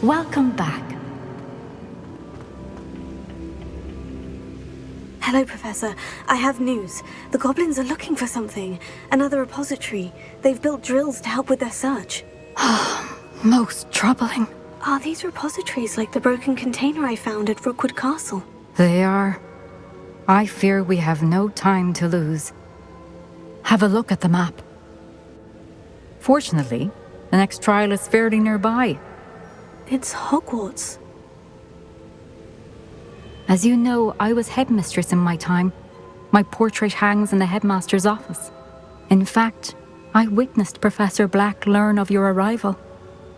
Welcome back. Hello, Professor. I have news. The goblins are looking for something. Another repository. They've built drills to help with their search. Most troubling. Are these repositories like the broken container I found at Rookwood Castle? They are. I fear we have no time to lose. Have a look at the map. Fortunately, the next trial is fairly nearby. It's Hogwarts. As you know, I was headmistress in my time. My portrait hangs in the headmaster's office. In fact, I witnessed Professor Black learn of your arrival.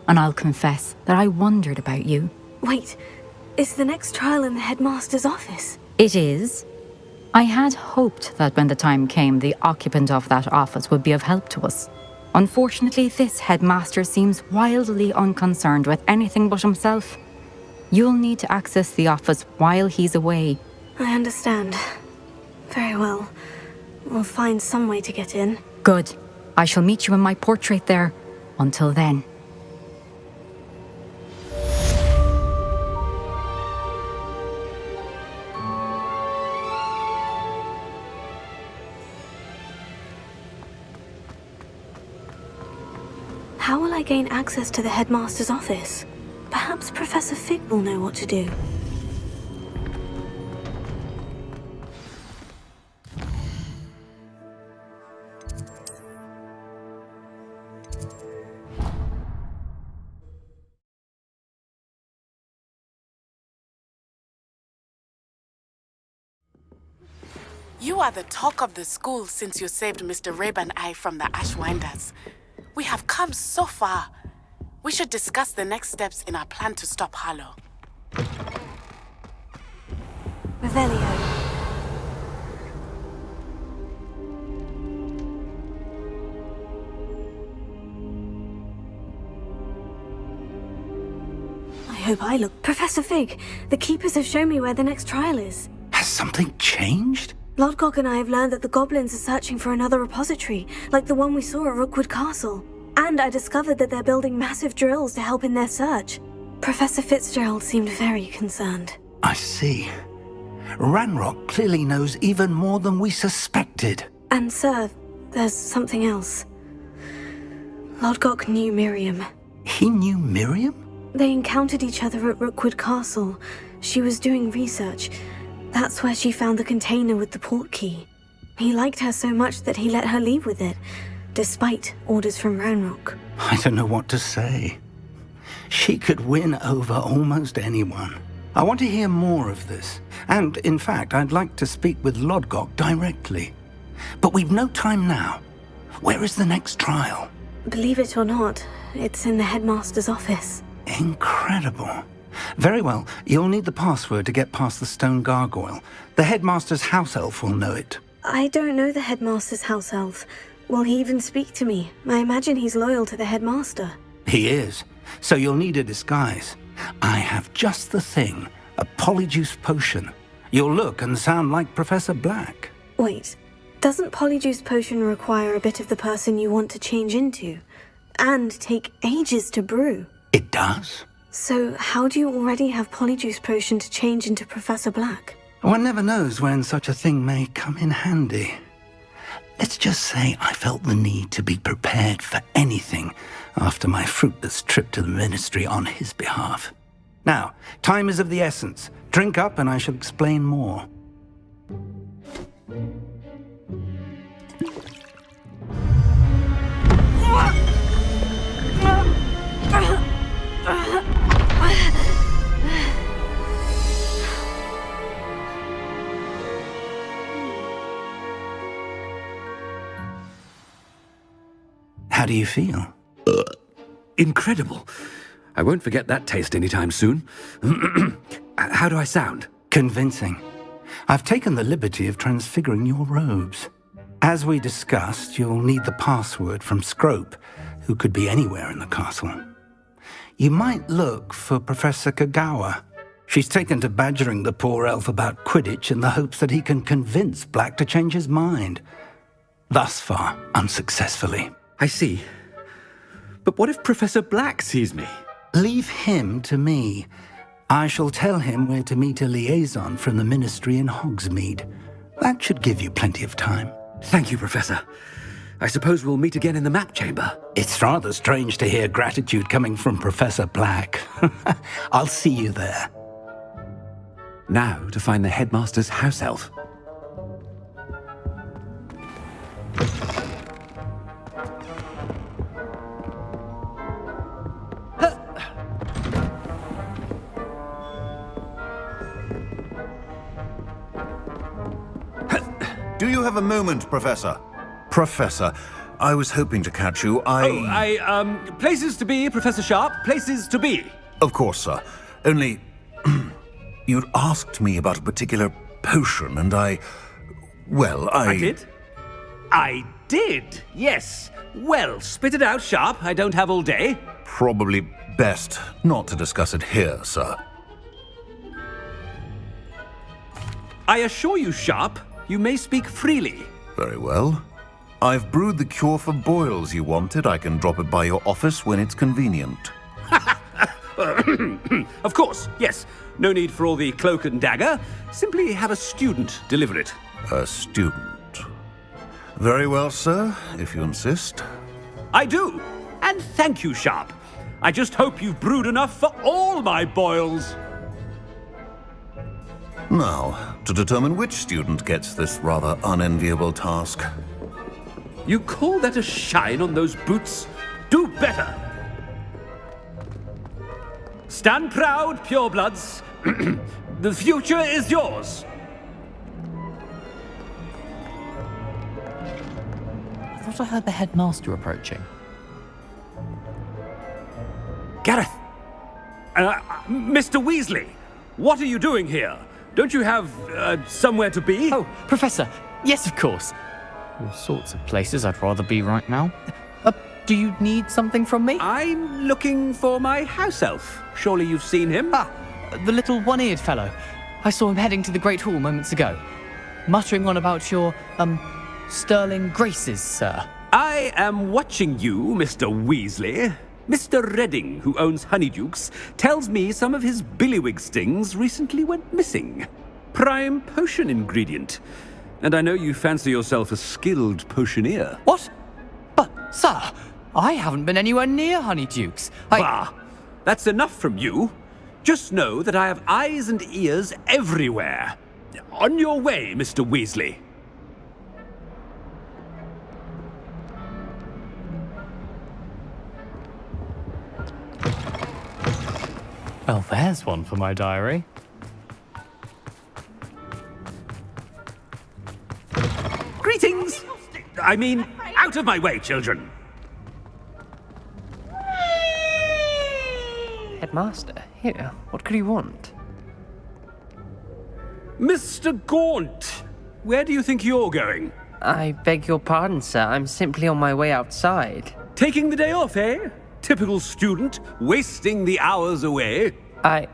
And I'll confess that I wondered about you. Wait, is the next trial in the headmaster's office? It is. I had hoped that when the time came, the occupant of that office would be of help to us. Unfortunately, this headmaster seems wildly unconcerned with anything but himself. You'll need to access the office while he's away. I understand. Very well. We'll find some way to get in. Good. I shall meet you in my portrait there. Until then. How will I gain access to the headmaster's office? Perhaps Professor Fig will know what to do. You are the talk of the school since you saved Mr. Rabe and I from the Ashwinders. We have come so far. We should discuss the next steps in our plan to stop Harlow. Revelio. I hope I look... Professor Fig, the Keepers have shown me where the next trial is. Has something changed? Lodgok and I have learned that the goblins are searching for another repository, like the one we saw at Rookwood Castle. And I discovered that they're building massive drills to help in their search. Professor Fitzgerald seemed very concerned. I see. Ranrock clearly knows even more than we suspected. And sir, there's something else. Lodgok knew Miriam. He knew Miriam? They encountered each other at Rookwood Castle. She was doing research. That's where she found the container with the port key. He liked her so much that he let her leave with it, despite orders from Ranrock. I don't know what to say. She could win over almost anyone. I want to hear more of this. And, in fact, I'd like to speak with Lodgok directly. But we've no time now. Where is the next trial? Believe it or not, it's in the headmaster's office. Incredible. Very well, you'll need the password to get past the stone gargoyle. The headmaster's house elf will know it. I don't know the headmaster's house elf. Will he even speak to me? I imagine he's loyal to the headmaster. He is, so you'll need a disguise. I have just the thing, a polyjuice potion. You'll look and sound like Professor Black. Wait, doesn't polyjuice potion require a bit of the person you want to change into? And take ages to brew? It does. So how do you already have polyjuice potion to change into Professor Black? One never knows when such a thing may come in handy. Let's just say I felt the need to be prepared for anything after my fruitless trip to the ministry on his behalf. Now, time is of the essence. Drink up and I shall explain more. How do you feel? Incredible. I won't forget that taste anytime soon. How do I sound? Convincing. I've taken the liberty of transfiguring your robes. As we discussed, you'll need the password from Scrope, who could be anywhere in the castle. You might look for Professor Kagawa. She's taken to badgering the poor elf about Quidditch in the hopes that he can convince Black to change his mind. Thus far, unsuccessfully. I see. But what if Professor Black sees me? Leave him to me. I shall tell him where to meet a liaison from the Ministry in Hogsmeade. That should give you plenty of time. Thank you, Professor. I suppose we'll meet again in the map chamber. It's rather strange to hear gratitude coming from Professor Black. I'll see you there. Now to find the headmaster's house elf. Do you have a moment, Professor? Professor, I was hoping to catch you. Places to be, Professor Sharp. Places to be. Of course, sir. Only... you'd asked me about a particular potion, and I did? I did, yes. Well, spit it out, Sharp. I don't have all day. Probably best not to discuss it here, sir. I assure you, Sharp, you may speak freely. Very well. I've brewed the cure for boils you wanted. I can drop it by your office when it's convenient. Of course, yes. No need for all the cloak and dagger. Simply have a student deliver it. A student. Very well, sir, if you insist. I do. And thank you, Sharp. I just hope you've brewed enough for all my boils. Now, to determine which student gets this rather unenviable task. You call that a shine on those boots? Do better. Stand proud, purebloods. The future is yours. I thought I heard the headmaster approaching. Gareth! Mr. Weasley, what are you doing here? Don't you have somewhere to be? Oh, Professor. Yes, of course. All sorts of places I'd rather be right now. Do you need something from me? I'm looking for my house elf. Surely you've seen him? Ah, the little one-eared fellow. I saw him heading to the Great Hall moments ago, muttering on about your, sterling graces, sir. I am watching you, Mr. Weasley. Mr. Redding, who owns Honeydukes, tells me some of his billywig stings recently went missing. Prime potion ingredient. And I know you fancy yourself a skilled potioneer. What? But, sir, I haven't been anywhere near Honeydukes. Bah! That's enough from you. Just know that I have eyes and ears everywhere. On your way, Mr. Weasley. Well, there's one for my diary. Greetings! I mean, out of my way, children. Headmaster, here, what could you want? Mr. Gaunt, where do you think you're going? I beg your pardon, sir. I'm simply on my way outside. Taking the day off, eh? Typical student, wasting the hours away. I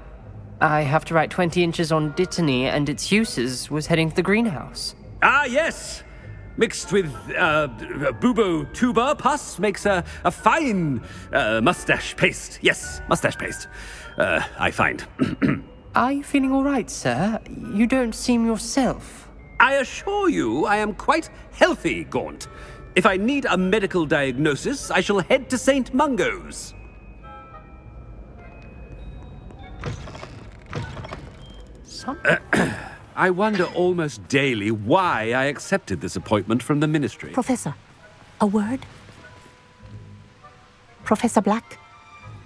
have to write 20 inches on Dittany and its uses. Was heading to the greenhouse. Ah, yes. Mixed with bubo tuba pus makes a fine mustache paste. Yes, mustache paste. I find. Are you feeling all right, sir? You don't seem yourself. I assure you I am quite healthy, Gaunt. If I need a medical diagnosis, I shall head to St. Mungo's. I wonder almost daily why I accepted this appointment from the Ministry. Professor, a word? Professor Black,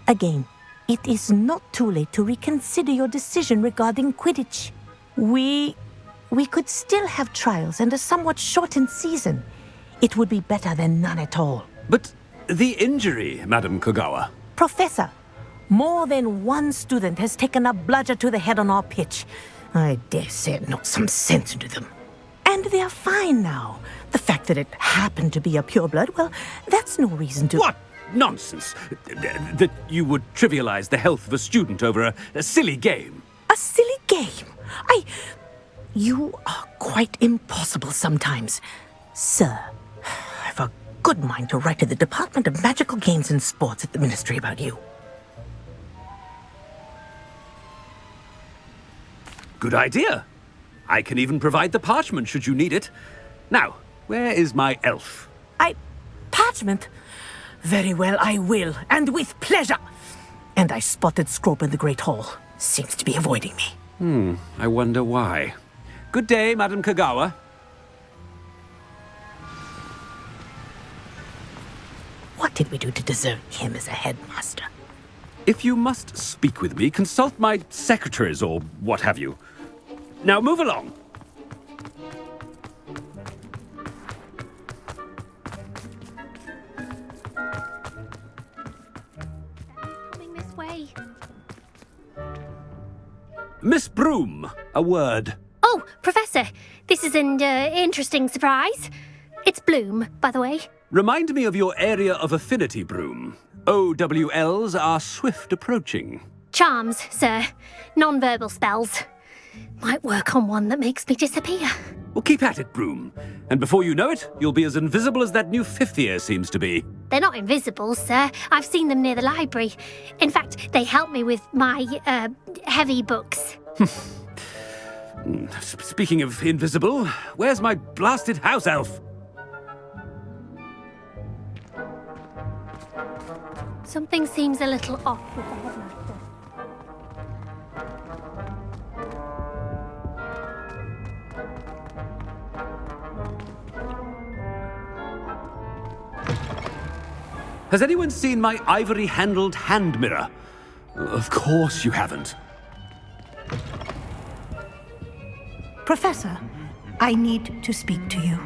again, it is not too late to reconsider your decision regarding Quidditch. We could still have trials and a somewhat shortened season. It would be better than none at all. But the injury, Madam Kogawa. Professor, more than one student has taken a bludger to the head on our pitch. I dare say it knocked some sense into them. And they are fine now. The fact that it happened to be a pureblood, well, that's no reason to... What nonsense! That you would trivialize the health of a student over a silly game. A silly game? You are quite impossible sometimes. Sir, I've a good mind to write to the Department of Magical Games and Sports at the Ministry about you. Good idea. I can even provide the parchment should you need it. Now, where is my elf? Parchment? Very well, I will, and with pleasure. And I spotted Scrope in the Great Hall. Seems to be avoiding me. I wonder why. Good day, Madam Kagawa. What did we do to deserve him as a headmaster? If you must speak with me, consult my secretaries or what have you. Now move along. Coming this way. Miss Broom, a word. Oh, Professor, this is an interesting surprise. It's Bloom, by the way. Remind me of your area of affinity, Broom. OWLs are swift approaching. Charms, sir. Non-verbal spells. Might work on one that makes me disappear. Well, keep at it, Broom. And before you know it, you'll be as invisible as that new fifth year seems to be. They're not invisible, sir. I've seen them near the library. In fact, they help me with my, heavy books. Speaking of invisible, where's my blasted house elf? Something seems a little off with the headmaster. Has anyone seen my ivory-handled hand mirror? Of course you haven't. Professor, I need to speak to you.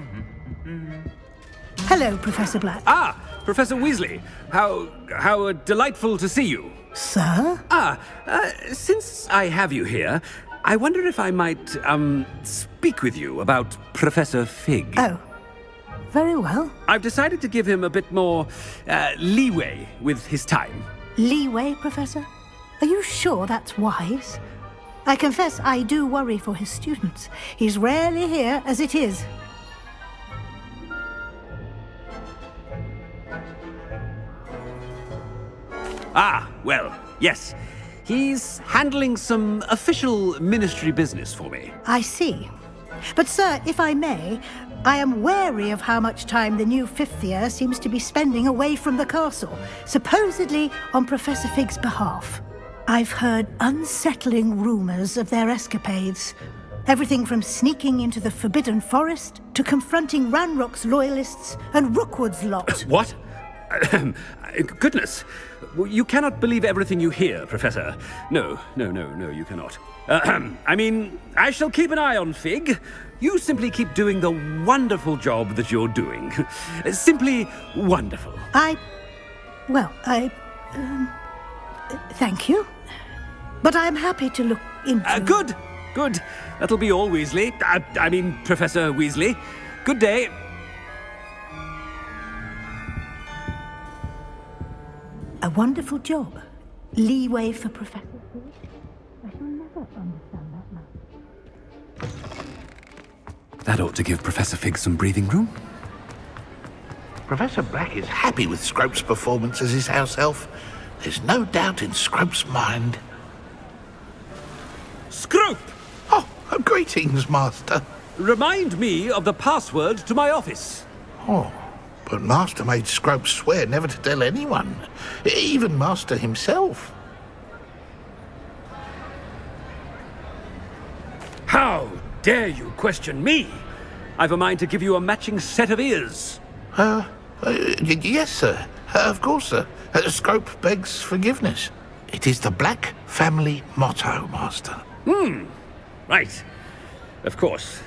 Hello, Professor Black. Ah, Professor Weasley. How delightful to see you. Sir? Since I have you here, I wonder if I might, speak with you about Professor Fig. Oh, very well. I've decided to give him a bit more, leeway with his time. Leeway, Professor? Are you sure that's wise? I confess I do worry for his students. He's rarely here as it is. Ah, well, yes. He's handling some official ministry business for me. I see. But, sir, if I may, I am wary of how much time the new fifth year seems to be spending away from the castle, supposedly on Professor Fig's behalf. I've heard unsettling rumors of their escapades. Everything from sneaking into the Forbidden Forest to confronting Ranrock's loyalists and Rookwood's lot. What? Goodness. You cannot believe everything you hear, Professor. No, you cannot. I mean, I shall keep an eye on Fig. You simply keep doing the wonderful job that you're doing. Simply wonderful. Thank you. But I'm happy to look into... Good. That'll be all, Weasley. I mean, Professor Weasley. Good day. A wonderful job. Leeway for Professor Fig. I shall never understand that now. That ought to give Professor Fig some breathing room. Professor Black is happy with Scrope's performance as his house elf. There's no doubt in Scrope's mind. Scrope! Oh, greetings, Master. Remind me of the password to my office. Oh, but Master made Scrope swear never to tell anyone, even Master himself. How dare you question me? I've a mind to give you a matching set of ears. Yes, sir. Of course, sir. Scrope begs forgiveness. It is the Black family motto, Master. Right. Of course.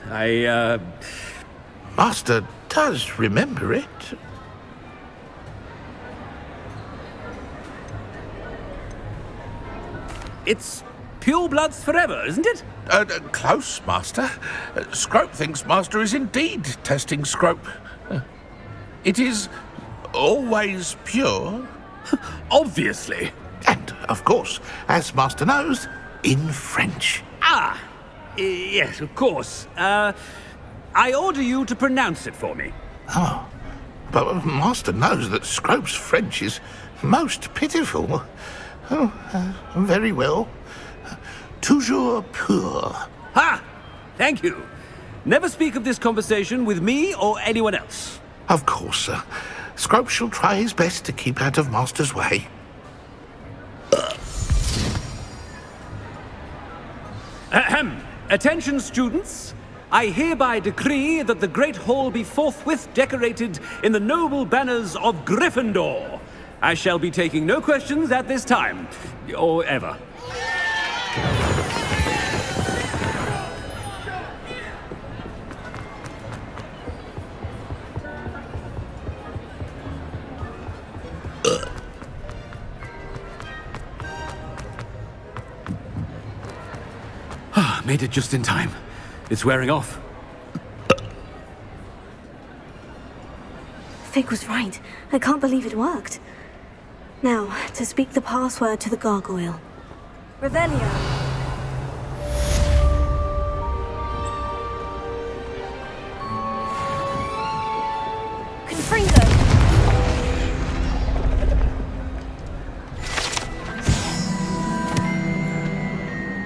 Master does remember it. It's pure bloods forever, isn't it? Close, Master. Scrope thinks Master is indeed testing Scrope. It is always pure. Obviously. And, of course, as Master knows, in French. Yes, of course. I order you to pronounce it for me. Oh, but Master knows that Scrope's French is most pitiful. Oh, very well. Toujours pur. Ha! Thank you. Never speak of this conversation with me or anyone else. Of course, sir. Scrope shall try his best to keep out of Master's way. Ahem. Attention, students. I hereby decree that the Great Hall be forthwith decorated in the noble banners of Gryffindor. I shall be taking no questions at this time, or ever. Made it just in time. It's wearing off. Fig was right. I can't believe it worked. Now, to speak the password to the gargoyle. Revelio. Confringo.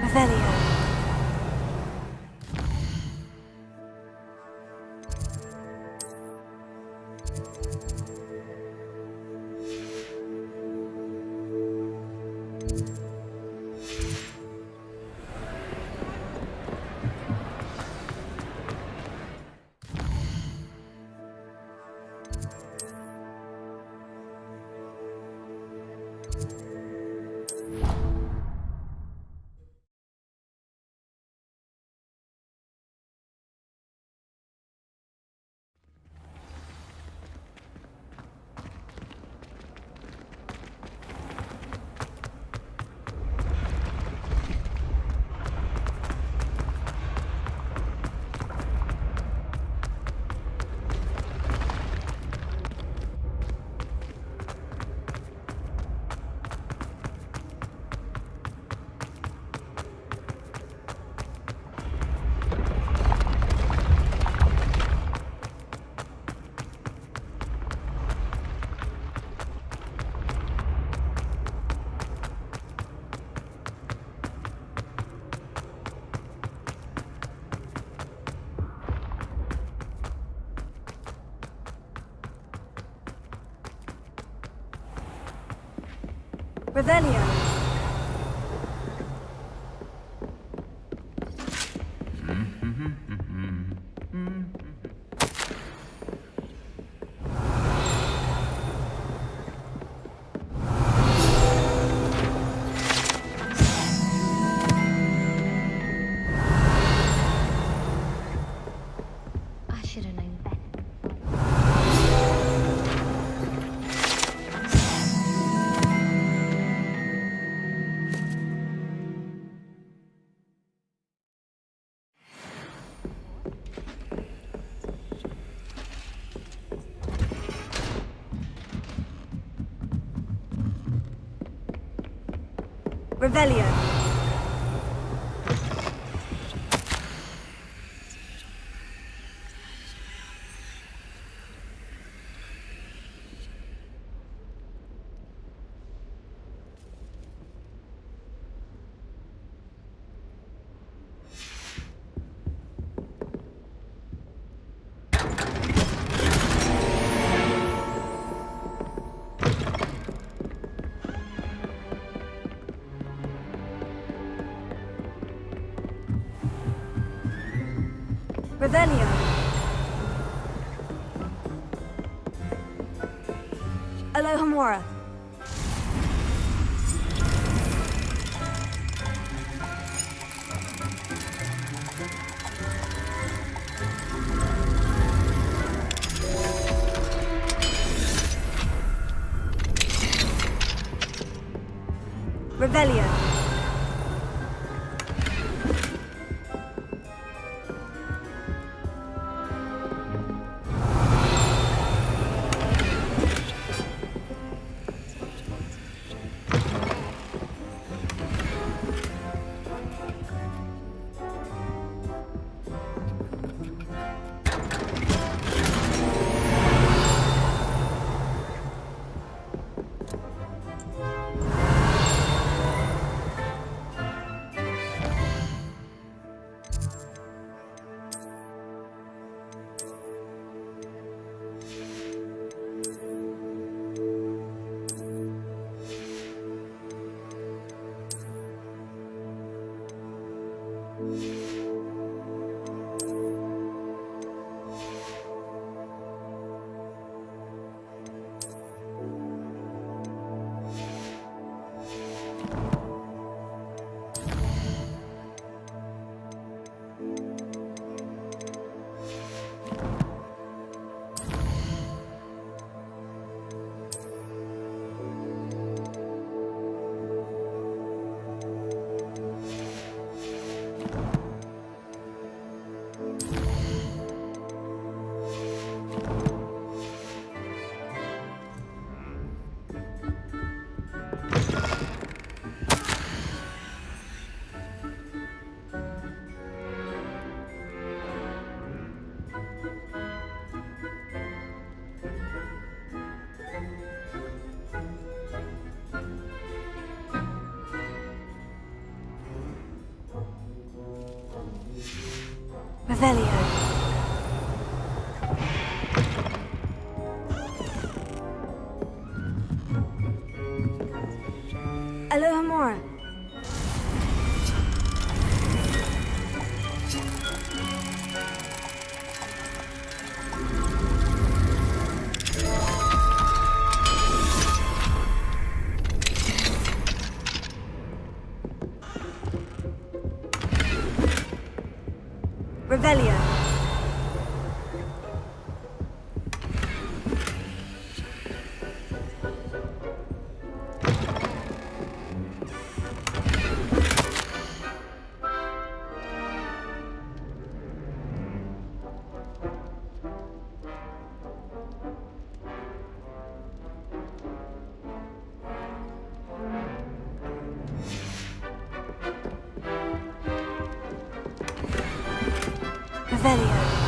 Revelio. Revelio. I should have known better. Revelio. Revelio. Alohomora. Revelio. Revelio. Alohomora. Revelio. Revelio.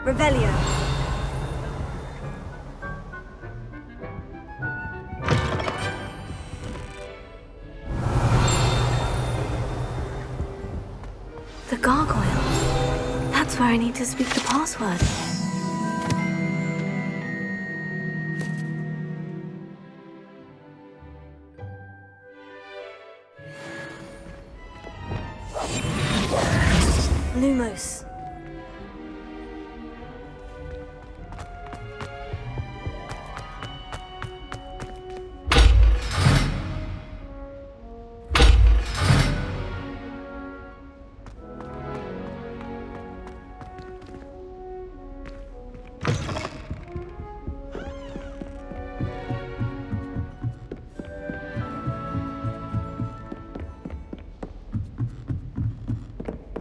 Revelio. The gargoyle. That's where I need to speak the password. Lumos.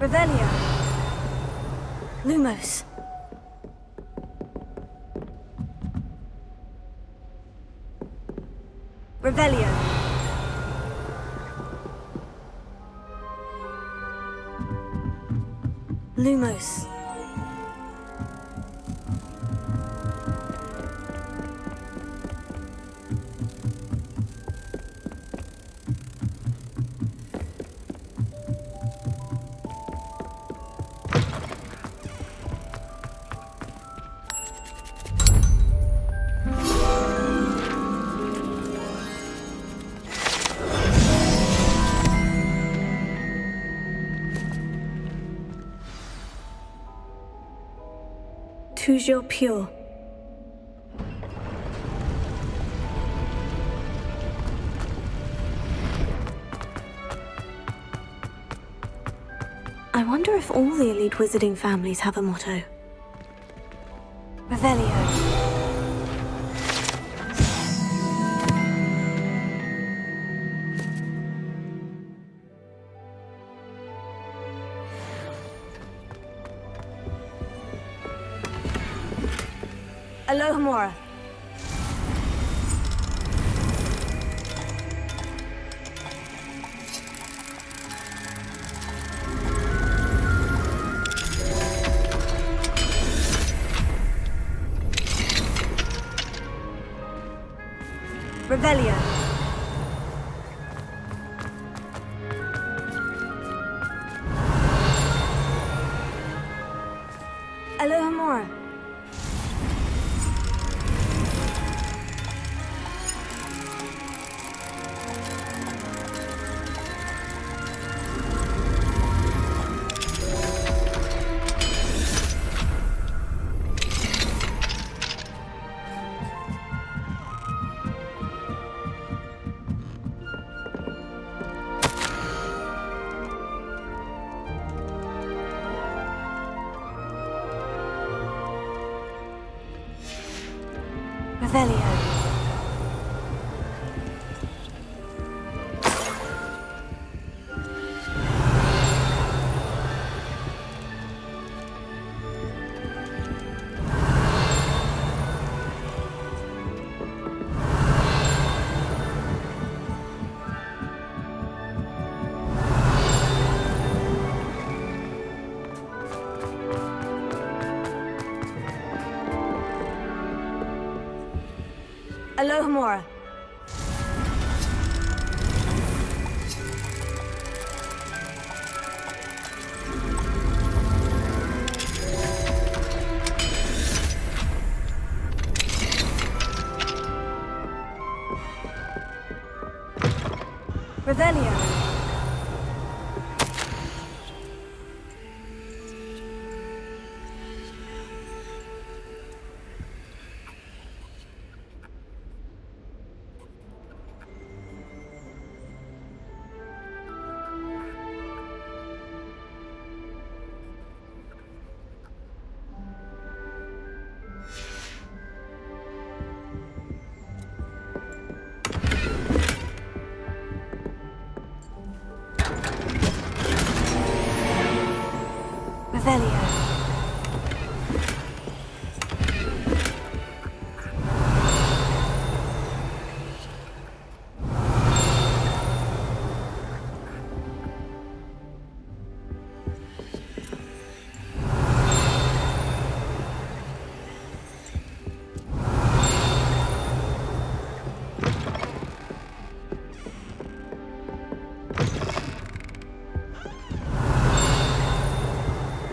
Revelio. Lumos. Revelio. Lumos. Toujours pure. I wonder if all the elite wizarding families have a motto. Revelio. Alohomora. Revelio. Alohomora. Revelio. Alohomora. Revelio. Revelio.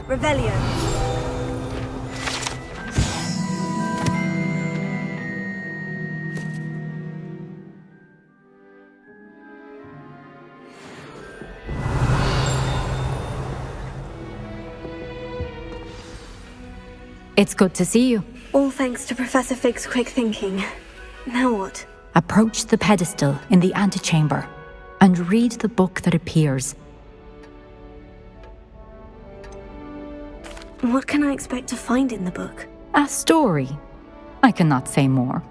Revelio. It's good to see you. All thanks to Professor Fig's quick thinking. Now what? Approach the pedestal in the antechamber and read the book that appears. What can I expect to find in the book? A story. I cannot say more.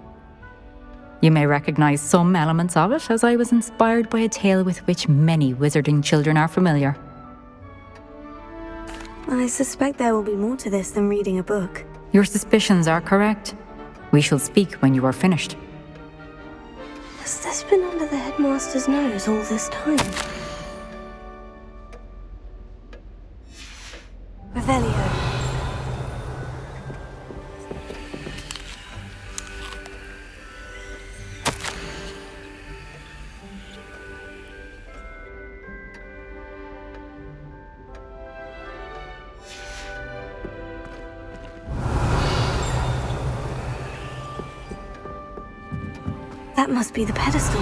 You may recognize some elements of it, as I was inspired by a tale with which many wizarding children are familiar. I suspect there will be more to this than reading a book. Your suspicions are correct. We shall speak when you are finished. Has this been under the headmaster's nose all this time? Revelio. That must be the pedestal.